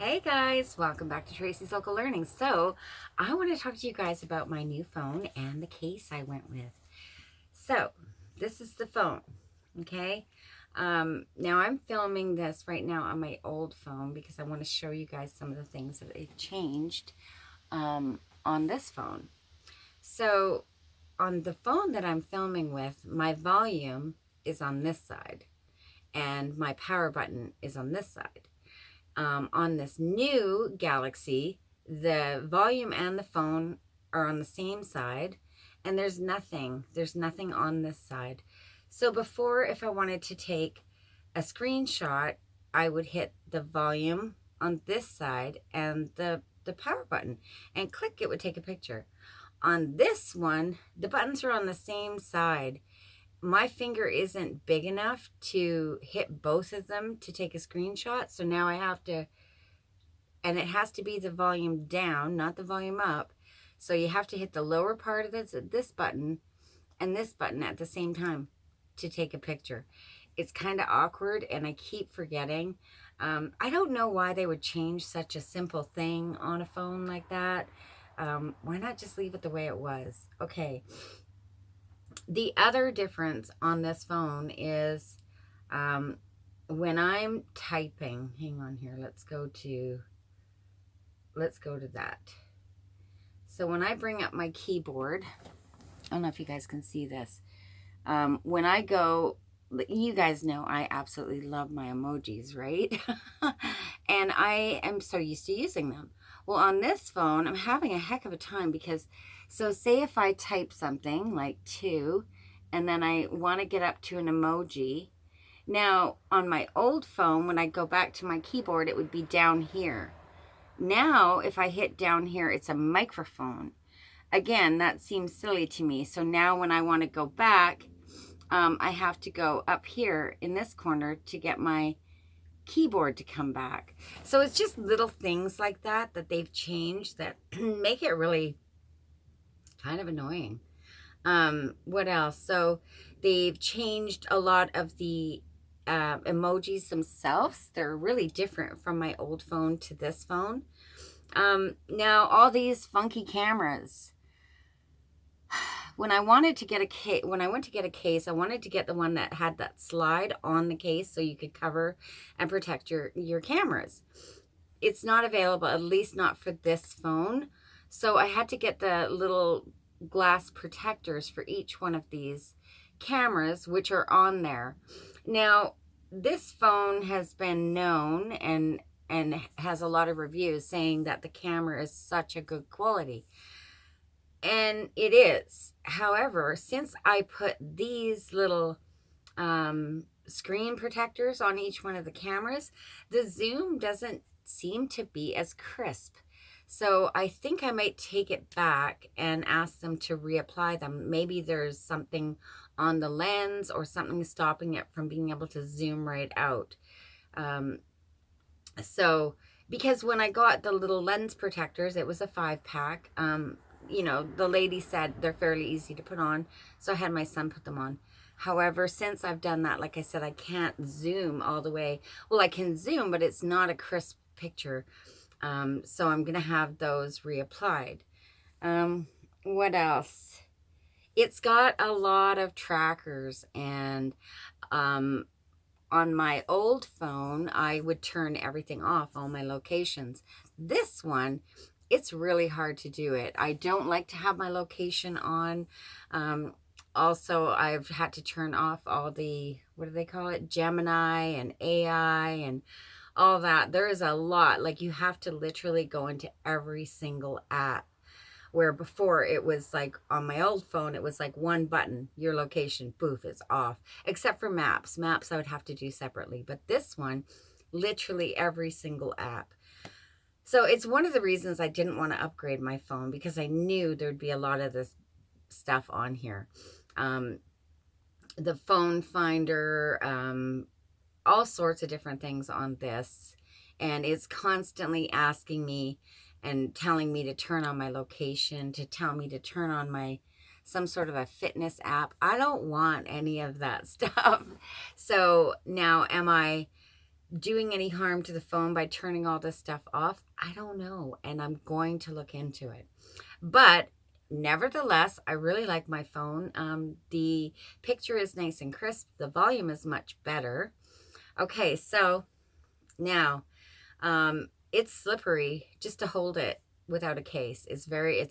Hey guys, welcome back to Tracy's Local Learning. So, I want to talk to you guys about my new phone and the case I went with. So, this is the phone, okay? Now I'm filming this right now on my old phone because I want to show you guys some of the things that they've changed on this phone. So, on the phone that I'm filming with, my volume is on this side and my power button is on this side. On this new Galaxy, the volume and the phone are on the same side, and there's nothing on this side. So before, if I wanted to take a screenshot, I would hit the volume on this side and the power button and click, it would take a picture. On this one, the buttons are on the same side. My finger isn't big enough to hit both of them to take a screenshot. So now I have to, and it has to be the volume down, not the volume up. So you have to hit the lower part of this button and this button at the same time to take a picture. It's kind of awkward and I keep forgetting. I don't know why they would change such a simple thing on a phone like that. Why not just leave it the way it was? Okay. The other difference on this phone is when I'm typing, hang on here, let's go to that. So when I bring up my keyboard, I don't know if you guys can see this. When I go, you guys know I absolutely love my emojis, right? And I am so used to using them. Well, on this phone, I'm having a heck of a time because, so say if I type something like 2, and then I want to get up to an emoji. Now, on my old phone, when I go back to my keyboard, it would be down here. Now, if I hit down here, it's a microphone. Again, that seems silly to me. So now when I want to go back, I have to go up here in this corner to get my keyboard to come back. So it's just little things like that that they've changed that make it really kind of annoying. What else? So they've changed a lot of the emojis themselves. They're really different from my old phone to this phone. Now all these funky cameras. When I wanted to get a case, when I went to get a case, I wanted to get the one that had that slide on the case so you could cover and protect your cameras. It's not available, at least not for this phone. So I had to get the little glass protectors for each one of these cameras, which are on there. Now, this phone has been known and has a lot of reviews saying that the camera is such a good quality. And it is. However, since I put these little screen protectors on each one of the cameras, the zoom doesn't seem to be as crisp. So I think I might take it back and ask them to reapply them. Maybe there's something on the lens or something stopping it from being able to zoom right out. So because when I got the little lens protectors, it was a 5-pack. You know, the lady said they're fairly easy to put on, so I had my son put them on. However, since I've done that, like I said, I can't zoom all the way. Well, I can zoom, but it's not a crisp picture. So I'm going to have those reapplied. What else? It's got a lot of trackers, and on my old phone, I would turn everything off, all my locations. This one, it's really hard to do it. I don't like to have my location on. Also, I've had to turn off all the, what do they call it? Gemini and AI and all that. There is a lot. Like, you have to literally go into every single app. Where before it was like on my old phone, it was like one button, your location, poof, it's off. Except for maps. Maps I would have to do separately. But this one, literally every single app. So it's one of the reasons I didn't want to upgrade my phone, because I knew there'd be a lot of this stuff on here. The phone finder, all sorts of different things on this. And it's constantly asking me and telling me to turn on my location, to tell me to turn on my some sort of a fitness app. I don't want any of that stuff. So now am I doing any harm to the phone by turning all this stuff off? I don't know, and I'm going to look into it. But nevertheless, I really like my phone. The picture is nice and crisp. The volume is much better. Okay, so now it's slippery just to hold it without a case. It's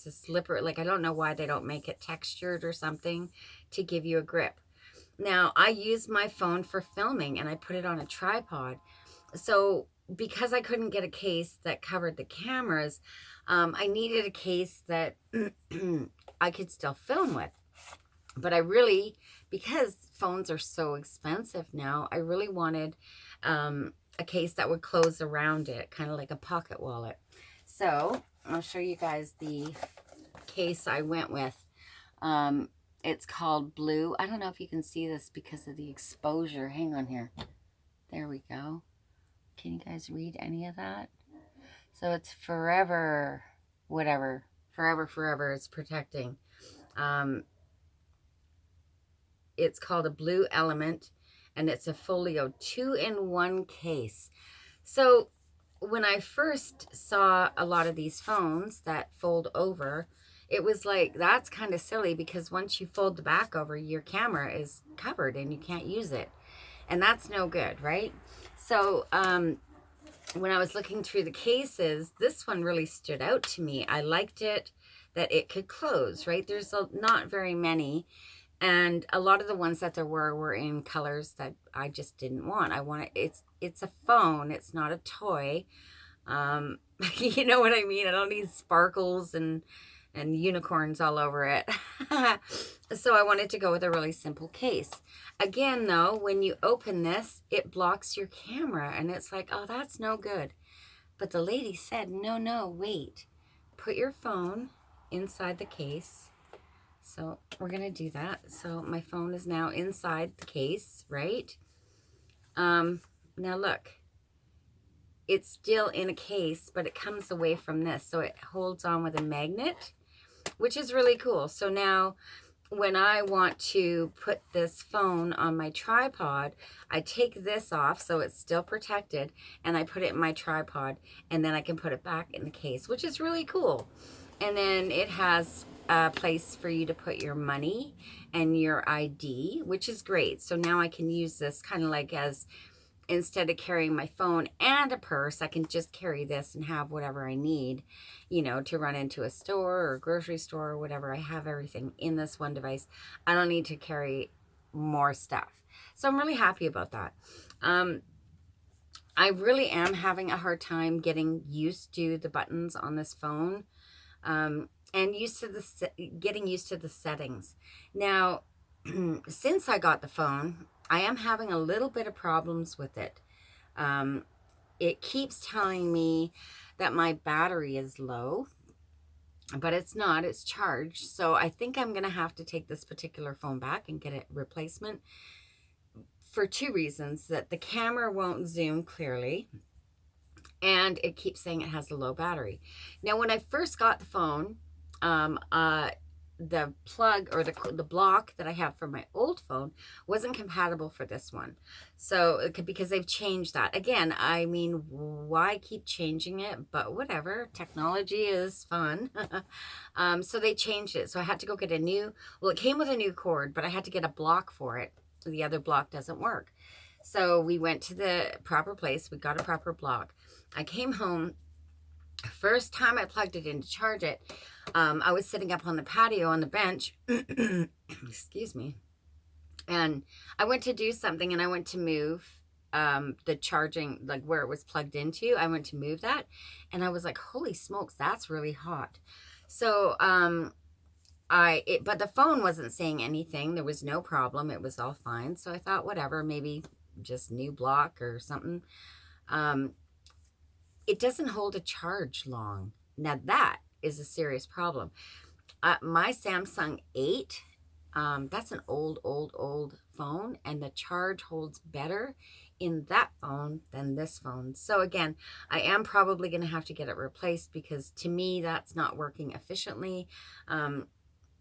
a slippery, like I don't know why they don't make it textured or something to give you a grip. Now, I use my phone for filming and I put it on a tripod. So because I couldn't get a case that covered the cameras, I needed a case that I could still film with. But I really, because phones are so expensive now, I really wanted a case that would close around it, kind of like a pocket wallet. So I'll show you guys the case I went with. It's called Blue. I don't know if you can see this because of the exposure. Hang on here. There we go. Can you guys read any of that? So it's forever, whatever. Forever it's protecting. It's called a Blue Element, and it's a folio 2-in-1 case. So when I first saw a lot of these phones that fold over, it was like, that's kind of silly, because once you fold the back over, your camera is covered and you can't use it. And that's no good, right? So when I was looking through the cases, this one really stood out to me. I liked it that it could close, right? There's not very many. And a lot of the ones that there were in colors that I just didn't want. I want it's a phone. It's not a toy. You know what I mean? I don't need sparkles and unicorns all over it. So I wanted to go with a really simple case. Again, though, when you open this, it blocks your camera. And it's like, oh, that's no good. But the lady said, no, wait. Put your phone inside the case. So we're going to do that. So my phone is now inside the case, right? Now look, it's still in a case, but it comes away from this. So it holds on with a magnet, which is really cool. So now when I want to put this phone on my tripod, I take this off so it's still protected, and I put it in my tripod, and then I can put it back in the case, which is really cool. And then it has a place for you to put your money and your ID, which is great. So now I can use this kind of like as, instead of carrying my phone and a purse, I can just carry this and have whatever I need, you know, to run into a store or a grocery store or whatever. I have everything in this one device. I don't need to carry more stuff. So I'm really happy about that. I really am having a hard time getting used to the buttons on this phone. And getting used to the settings. Now, since I got the phone, I am having a little bit of problems with it. It keeps telling me that my battery is low, but it's not, it's charged. So I think I'm going to have to take this particular phone back and get a replacement for two reasons: that the camera won't zoom clearly, and it keeps saying it has a low battery. Now, when I first got the phone, the plug or the block that I have for my old phone wasn't compatible for this one. So because they've changed that. Again, I mean, why keep changing it? But whatever, technology is fun. So they changed it. So I had to go get a new, well, it came with a new cord, but I had to get a block for it. The other block doesn't work. So we went to the proper place. We got a proper block. I came home. First time I plugged it in to charge it, I was sitting up on the patio on the bench, excuse me, and I went to do something, and I went to move the charging, like where it was plugged into. I went to move that, and I was like, holy smokes, that's really hot. So but the phone wasn't saying anything. There was no problem. It was all fine. So I thought, whatever, maybe just new block or something. It doesn't hold a charge long. Now that is a serious problem. My Samsung 8, that's an old phone, and the charge holds better in that phone than this phone. So again, I am probably going to have to get it replaced, because to me, that's not working efficiently.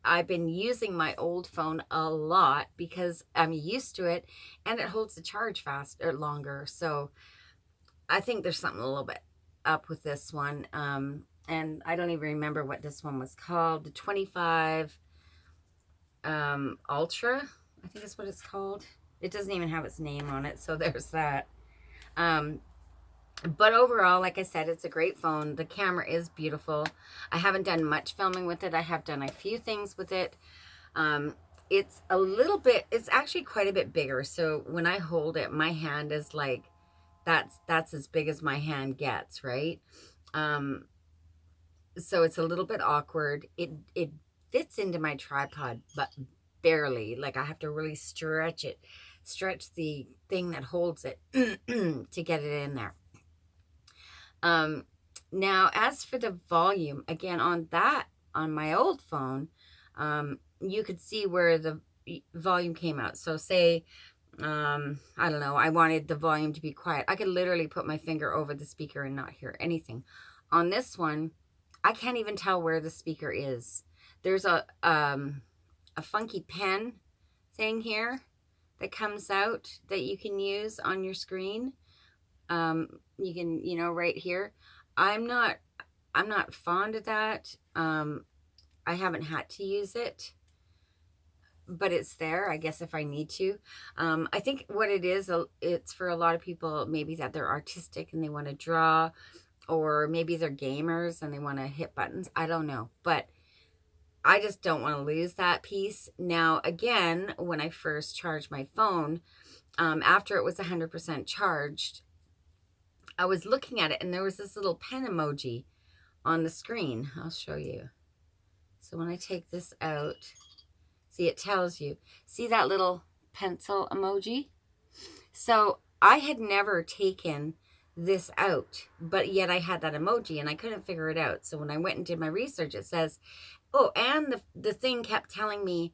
I've been using my old phone a lot because I'm used to it, and it holds the charge faster, longer. So I think there's something a little bit up with this one. And I don't even remember what this one was called. The 25 Ultra, I think is what it's called. It doesn't even have its name on it, so there's that. But overall, like I said, it's a great phone. The camera is beautiful. I haven't done much filming with it. I have done a few things with it. It's a little bit, it's actually quite a bit bigger. So when I hold it, my hand is like, that's as big as my hand gets, right? So it's a little bit awkward. It fits into my tripod, but barely. Like I have to really stretch the thing that holds it to get it in there. Now as for the volume, again, on my old phone, you could see where the volume came out. So say, I don't know, I wanted the volume to be quiet. I could literally put my finger over the speaker and not hear anything. On this one, I can't even tell where the speaker is. There's a funky pen thing here that comes out that you can use on your screen. You can, you know, right here. I'm not fond of that. I haven't had to use it, but it's there, I guess, if I need to. I think what it is, it's for a lot of people, maybe that they're artistic and they want to draw, or maybe they're gamers and they want to hit buttons. I don't know, but I just don't want to lose that piece. Now, again, when I first charged my phone, after it was 100% charged, I was looking at it and there was this little pen emoji on the screen. I'll show you. So when I take this out, see, it tells you. See that little pencil emoji? So I had never taken this out, but yet I had that emoji and I couldn't figure it out. So when I went and did my research, it says, oh, and the thing kept telling me,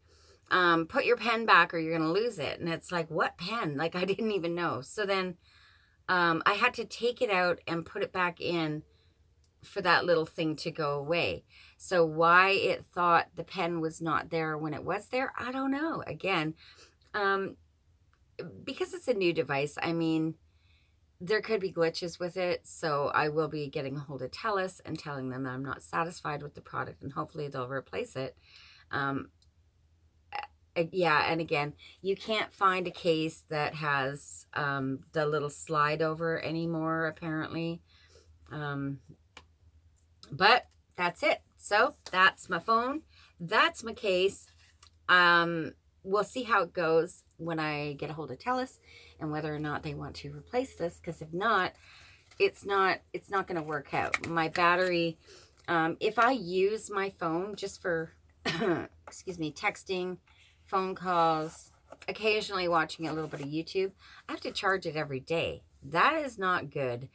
put your pen back or you're going to lose it. And it's like, what pen? Like, I didn't even know. So then I had to take it out and put it back in for that little thing to go away. So why it thought the pen was not there when it was there, I don't know. Again, because it's a new device, I mean, there could be glitches with it. So I will be getting a hold of TELUS and telling them that I'm not satisfied with the product and hopefully they'll replace it. Yeah, and again, you can't find a case that has the little slide over anymore, apparently. But that's it. So that's my phone. That's my case. We'll see how it goes when I get a hold of TELUS and whether or not they want to replace this. Because if not, it's not going to work out. My battery, if I use my phone just for, excuse me, texting, phone calls, occasionally watching a little bit of YouTube, I have to charge it every day. That is not good.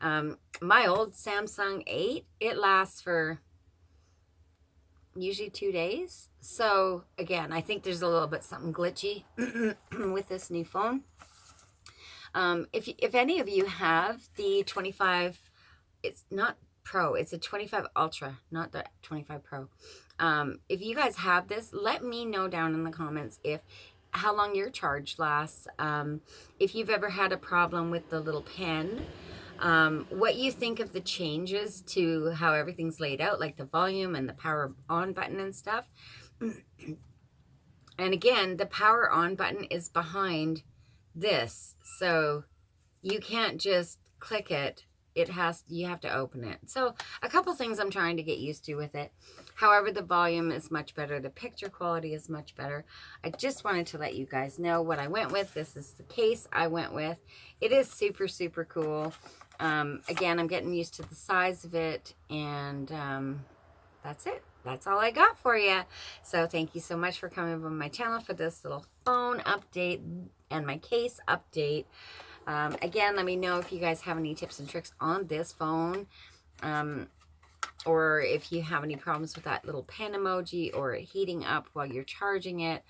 My old Samsung 8, it lasts for usually 2 days. So again, I think there's a little bit something glitchy with this new phone. If any of you have the 25, it's not Pro, it's a 25 Ultra, not the 25 Pro. If you guys have this, let me know down in the comments how long your charge lasts. If you've ever had a problem with the little pen, what you think of the changes to how everything's laid out, like the volume and the power on button and stuff. And again, the power on button is behind this, so you can't just click it. You have to open it. So a couple things I'm trying to get used to with it. However, the volume is much better. The picture quality is much better. I just wanted to let you guys know what I went with. This is the case I went with. It is super, super cool. Again, I'm getting used to the size of it, and that's it. That's all I got for you. So thank you so much for coming over my channel for this little phone update and my case update. Again, let me know if you guys have any tips and tricks on this phone, or if you have any problems with that little pen emoji or it heating up while you're charging it,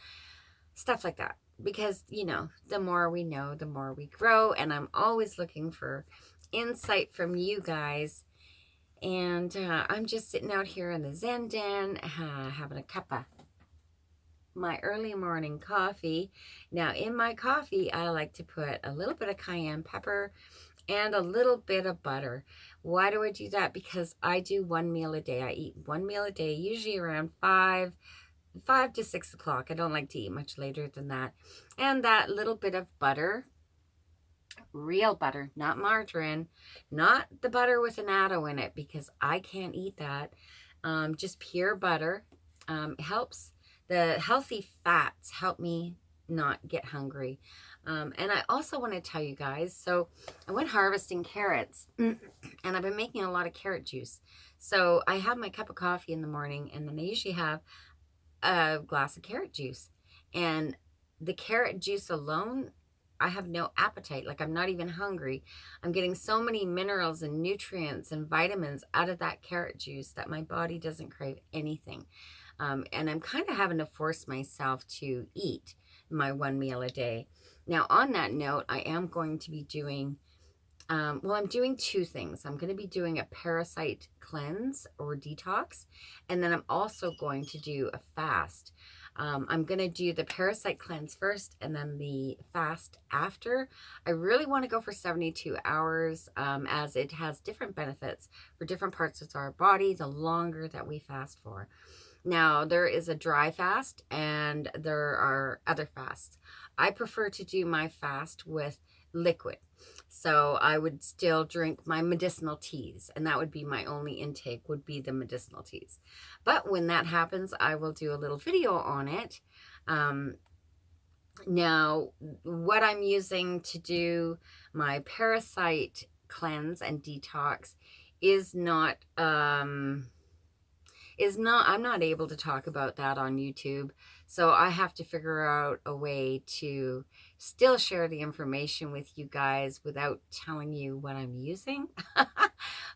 stuff like that. Because, you know, the more we know, the more we grow, and I'm always looking for insight from you guys. And I'm just sitting out here in the Zen Den, having a cup of my early morning coffee. Now in my coffee, I like to put a little bit of cayenne pepper and a little bit of butter. Why do I do that? Because I do one meal a day. I eat one meal a day, usually around 5 to 6 o'clock. I don't like to eat much later than that. And that little bit of butter, real butter, not margarine, not the butter with an annatto in it, because I can't eat that. Just pure butter helps. The healthy fats help me not get hungry. And I also want to tell you guys, so I went harvesting carrots and I've been making a lot of carrot juice. So I have my cup of coffee in the morning, and then I usually have a glass of carrot juice. And the carrot juice alone, I have no appetite. Like, I'm not even hungry. I'm getting so many minerals and nutrients and vitamins out of that carrot juice that my body doesn't crave anything. And I'm kind of having to force myself to eat my one meal a day. Now, on that note, I am going to be doing, well, I'm doing two things. I'm going to be doing a parasite cleanse or detox, and then I'm also going to do a fast. I'm going to do the parasite cleanse first and then the fast after. I really want to go for 72 hours as it has different benefits for different parts of our body the longer that we fast for. Now, there is a dry fast and there are other fasts. I prefer to do my fast with liquid. So I would still drink my medicinal teas, and that would be my only intake, would be the medicinal teas. But when that happens, I will do a little video on it. Now, what I'm using to do my parasite cleanse and detox is not, I'm not able to talk about that on YouTube. So I have to figure out a way to still share the information with you guys without telling you what I'm using.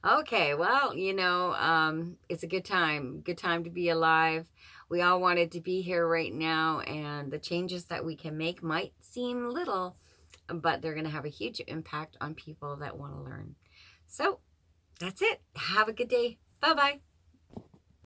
Okay, well, you know, it's a good time to be alive. We all wanted to be here right now, and the changes that we can make might seem little, but they're going to have a huge impact on people that want to learn. So that's it. Have a good day. Bye-bye.